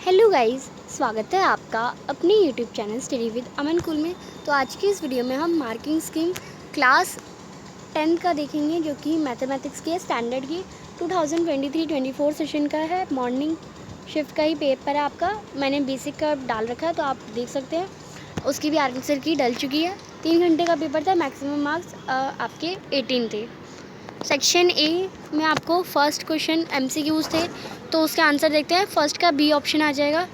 Hello guys, स्वागत है आपका अपने YouTube channel study with Aman cool में। तो आज की इस वीडियो में हम मार्किंग स्कीम क्लास 10 का देखेंगे, जो कि मैथमेटिक्स के स्टैंडर्ड की 2023-24 सेशन का है। मॉर्निंग शिफ्ट का ही पेपर है आपका। मैंने बेसिक का डाल रखा है, तो आप देख सकते हैं। उसकी भी आंसर की डल चुकी है। 3 घंटे का पेपर था। मैक्सिमम मार्क्स आपके 18 थे। सेक्शन ए में आपको फर्स्ट क्वेश्चन MCQs थे, तो उसका आंसर देखते हैं। फर्स्ट का बी ऑप्शन आ जाएगा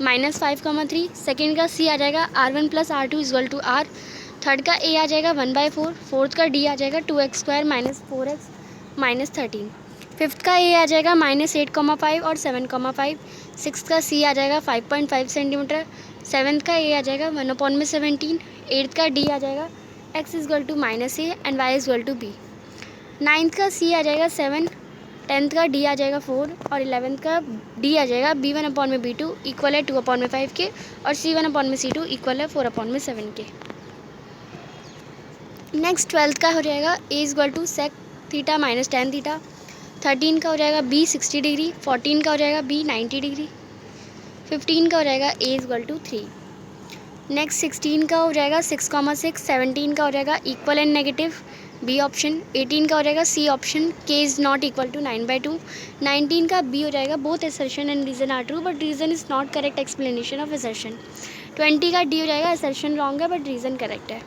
-5,3। सेकेंड का सी आ जाएगा R1 + R2 = R। थर्ड का ए आ जाएगा 1/4। फोर्थ का डी आ जाएगा 2x² - 4x - 13। फिफ्थ का ए आ जाएगा -8,5 और 7,5। सिक्स्थ का सी आ जाएगा 5.5 सेंटीमीटर। सेवन्थ का ए आ जाएगा 1/17। एट्थ का डी आ जाएगा x = -a and y = b। Ninth का सी आ जाएगा 7। टेंथ का डी आ जाएगा 4 और 11th का डी आ जाएगा B1/B2 = 2/5 के और C1/C2 = 4/7 के। नेक्स्ट 12th का हो जाएगा A = sec θ - tan θ। 13 का हो जाएगा B 60 डिग्री। 14 का हो जाएगा B 90 डिग्री। 15 का हो जाएगा A = 3। नेक्स्ट 16 का हो जाएगा 6,6। 17 का हो जाएगा equal and negative B option. 18 का हो जाएगा C option k is not equal to 9/2। 19 का बी हो जाएगा both assertion and reason are true but reason is not correct explanation of assertion. 20 का डी हो जाएगा असर्शन रॉन्ग है बट रीज़न करेक्ट है।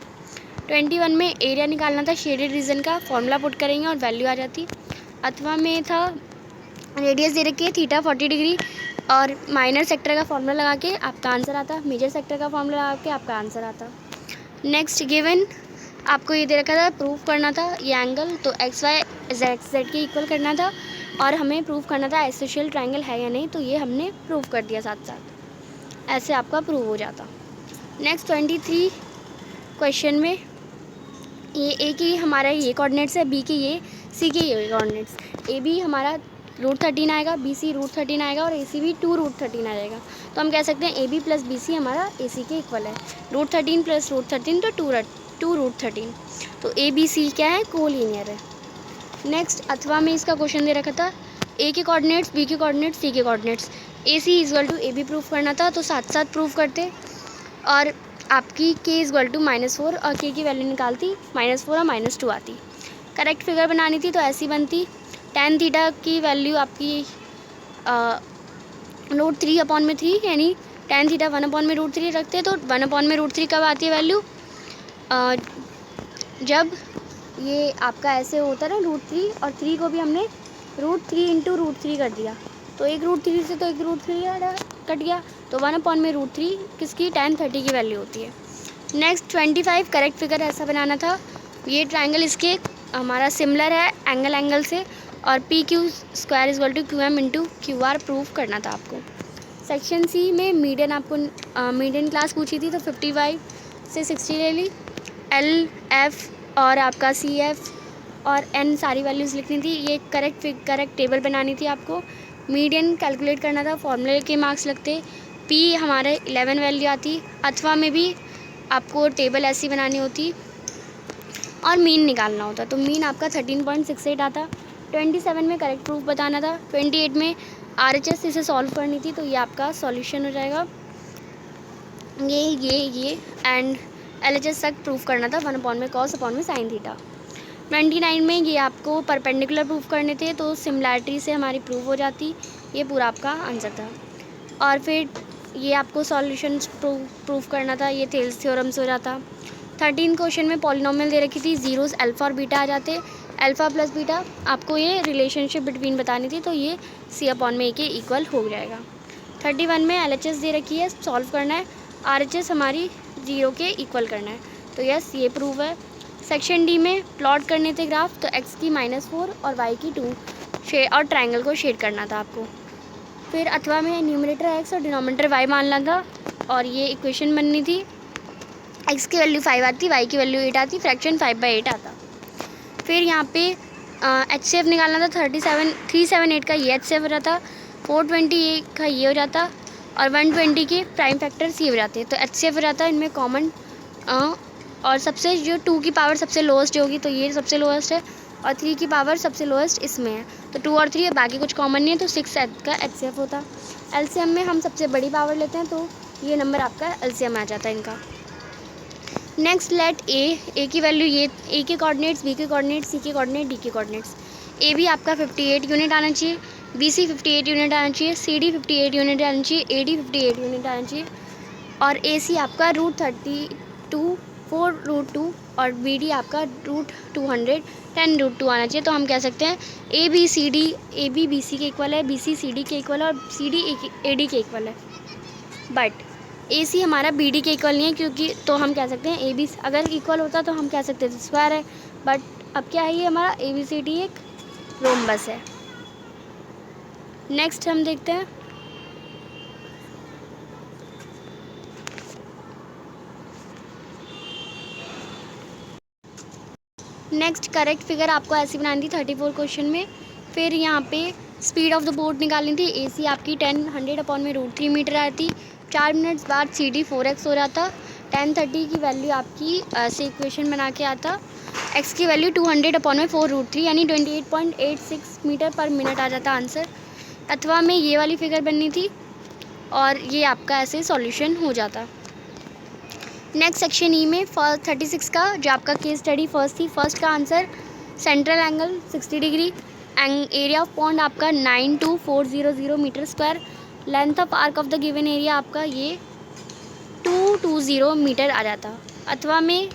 21 में एरिया निकालना था शेडेड रीजन का। फॉर्मूला पुट करेंगे और वैल्यू आ जाती। अथवा में था रेडियस दे रखी है थीटा 40 डिग्री और माइनर सेक्टर का फॉर्मूला लगा के आपका आंसर आता। मेजर सेक्टर का फॉर्मूला लगा के आपका आंसर आता। नेक्स्ट गिवन आपको ये दे रखा था, प्रूफ करना था ये एंगल, तो XY Z के इक्वल करना था और हमें प्रूफ करना था आइसोसेलेस ट्रायंगल है या नहीं, तो ये हमने प्रूफ कर दिया साथ साथ। ऐसे आपका प्रूव हो जाता। नेक्स्ट 23 क्वेश्चन में ये ए की हमारा ये कोऑर्डिनेट्स है, बी के ये, सी के ये कोऑर्डिनेट्स। ए बी हमारा √13 आएगा, बी सी √13 आएगा और ए सी भी 2√13 आ जाएगा। तो हम कह सकते हैं ए बी + बी सी हमारा ए सी के इक्वल है। √13 + √13 तो 2√13। तो ए बी सी क्या है, कोलिनियर है। नेक्स्ट अथवा में इसका क्वेश्चन दे रखा था ए के कोऑर्डिनेट्स, बी के कोऑर्डिनेट्स, सी के coordinates. A C = A B proof करना था, तो साथ साथ प्रूफ करते और आपकी k = -4 और k की वैल्यू निकालती -4 और -2 आती। करेक्ट फिगर बनानी थी तो ऐसी बनती। tan थीटा की वैल्यू आपकी √3/3 यानी tan थीटा 1/√3 रखते, तो 1/√3 कब आती है वैल्यू, जब ये आपका ऐसे होता है ना √3 और 3 को भी हमने √3 × √3 कर दिया, तो एक √3 से तो एक √3 कट गया, तो 1/√3 किसकी tan 30 की वैल्यू होती है। नेक्स्ट 25 करेक्ट फिगर ऐसा बनाना था। ये ट्रायंगल इसके हमारा सिमिलर है एंगल से और PQ² = QM × QR प्रूफ करना था आपको। सेक्शन सी में मीडियन आपको मीडियन क्लास पूछी थी, तो 55 से 60 ले ली। L F और आपका CF और N सारी वैल्यूज़ लिखनी थी। ये करेक्ट टेबल बनानी थी आपको। मीडियन कैलकुलेट करना था, फॉर्मूले के मार्क्स लगते। P हमारे 11 वैल्यू आती। अथवा में भी आपको टेबल ऐसी बनानी होती और मीन निकालना होता, तो मीन आपका 13.68 आता। 27 में करेक्ट प्रूफ बताना था। 28 में RHS इसे सॉल्व करनी थी, तो ये आपका सॉल्यूशन हो जाएगा ये एंड LHS तक प्रूफ करना था 1/cos/sin थीटा। 29 में ये आपको परपेंडिकुलर प्रूफ करने थे, तो सिमिलैरिटी से हमारी प्रूफ हो जाती। ये पूरा आपका आंसर था। और फिर ये आपको सॉल्यूशन प्रूफ करना था, ये थेल्स थ्योरम्स हो जाता। 13 क्वेश्चन में पॉलिनोमियल दे रखी थी, जीरोस अल्फ़ा और बीटा आ जाते। अल्फ़ा + बीटा आपको ये रिलेशनशिप बिटवीन बतानी थी, तो ये C/A के इक्वल हो जाएगा। 31 में LHS दे रखी है, सॉल्व करना है। RHS हमारी 0 के इक्वल करना है, तो यस ये प्रूफ है। सेक्शन डी में प्लॉट करने थे ग्राफ, तो x की -4 और y की 2 और ट्रायंगल को शेड करना था आपको। फिर अथवा में न्यूमरेटर x और डिनोमिनेटर y मानना था और ये इक्वेशन बननी थी। x की वैल्यू 5 आती, y की वैल्यू 8 आती, फ्रैक्शन 5/8 आता। फिर यहाँ पे HCF निकालना था। 378 का ये HCF हो जाता, 420 का ये हो जाता और 120 के प्राइम फैक्टर्स ये हो जाते, तो HCF हो जाता इनमें कॉमन। और सबसे जो 2 की पावर सबसे लोएस्ट होगी, तो ये सबसे लोएस्ट है और 3 की पावर सबसे लोएस्ट इसमें है, तो 2 और 3 है, बाकी कुछ कॉमन नहीं है, तो 6 का HCF होता। LCM में हम सबसे बड़ी पावर लेते हैं, तो ये नंबर आपका LCM आ जाता है इनका। नेक्स्ट लेट ए की वैल्यू, ये ए के कोऑर्डिनेट्स, बी के कोऑर्डिनेट्स, सी के कोऑर्डिनेट, डी के कोऑर्डिनेट्स। ए भी आपका 58 यूनिट आना चाहिए, BC 58 यूनिट आना चाहिए, CD 58 यूनिट आना चाहिए, AD 58 यूनिट आना चाहिए, और AC आपका √32 4√2 और BD आपका √210 √2 आना चाहिए। तो हम कह सकते हैं AB BC के इक्वल है, BC CD के इक्वल है, और CD AD के इक्वल है। बट AC हमारा BD के इक्वल नहीं है, क्योंकि तो हम कह सकते हैं AB अगर इक्वल होता तो हम कह सकते थे स्क्वायर है, बट अब क्या है, ये हमारा ABCD एक रोम्बस है। नेक्स्ट हम देखते हैं नेक्स्ट करेक्ट फिगर आपको ऐसी बनानी थी 34 क्वेश्चन में। फिर यहाँ पे स्पीड ऑफ द बोट निकालनी थी। AC आपकी 100/√3 मीटर आती। 4 मिनट्स बाद CD 4x हो जाता। 10:30 की वैल्यू आपकी ऐसे इक्वेशन बना के आता, x की वैल्यू 200/4√3 यानी 28.86 मीटर पर मिनट आ जाता आंसर। अथवा में ये वाली फिगर बननी थी और ये आपका ऐसे सॉल्यूशन हो जाता। नेक्स्ट सेक्शन ई में 36 का जो आपका केस स्टडी फर्स्ट थी, फर्स्ट का answer central angle 60 degree, area of pond आपका 92400 metre square, length of arc of the given area आपका ये 220 मीटर आ जाता। अथवा में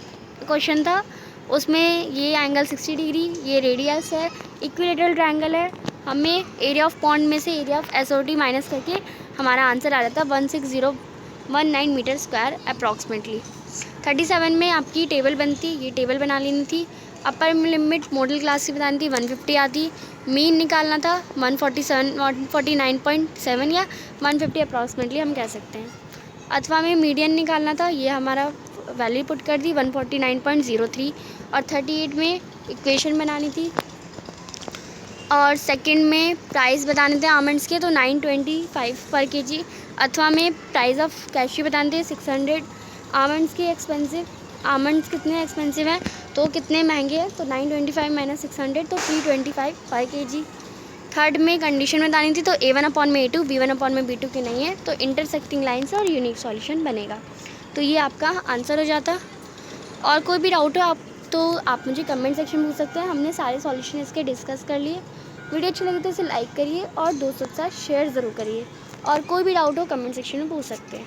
क्वेश्चन था, उसमें ये एंगल 60 डिग्री, ये रेडियस है, इक्विलेटरल ट्रायंगल है, हमें एरिया ऑफ पॉन्ड में से एरिया ऑफ SOT माइनस करके हमारा आंसर आ जाता 16019 मीटर स्क्वायर अप्रॉक्सीमेटली। 37 में आपकी टेबल बनती, ये टेबल बना लेनी थी। अपर लिमिट मॉडल क्लास की बतानी थी 150 आती। मीन निकालना था 149.7 या 150 अप्रॉक्सीमेटली हम कह सकते हैं। अथवा में मीडियन निकालना था, ये हमारा वैल्यू पुट कर दी 149.03। और 38 में इक्वेशन बनानी थी। और सेकंड में प्राइस बताने थे आमंड्स के, तो 925 पर kg। अथवा में प्राइस ऑफ कैश्यू बताने थे 600। आमंड्स के एक्सपेंसिव, आमंड्स कितने एक्सपेंसिव हैं तो कितने महंगे हैं, तो 925 माइनस 600 तो 325 पर kg। थर्ड में कंडीशन बतानी थी, तो A1/A2 B1/B2 की नहीं है, तो इंटरसेक्टिंग लाइन से और यूनिक सॉल्यूशन बनेगा। तो ये आपका आंसर हो जाता। और कोई भी डाउट हो तो आप मुझे कमेंट सेक्शन में पूछ सकते हैं। हमने सारे सॉल्यूशन इसके डिस्कस कर लिए। वीडियो अच्छी लगी तो इसे लाइक करिए और दोस्तों के साथ शेयर ज़रूर करिए। और कोई भी डाउट हो कमेंट सेक्शन में पूछ सकते हैं।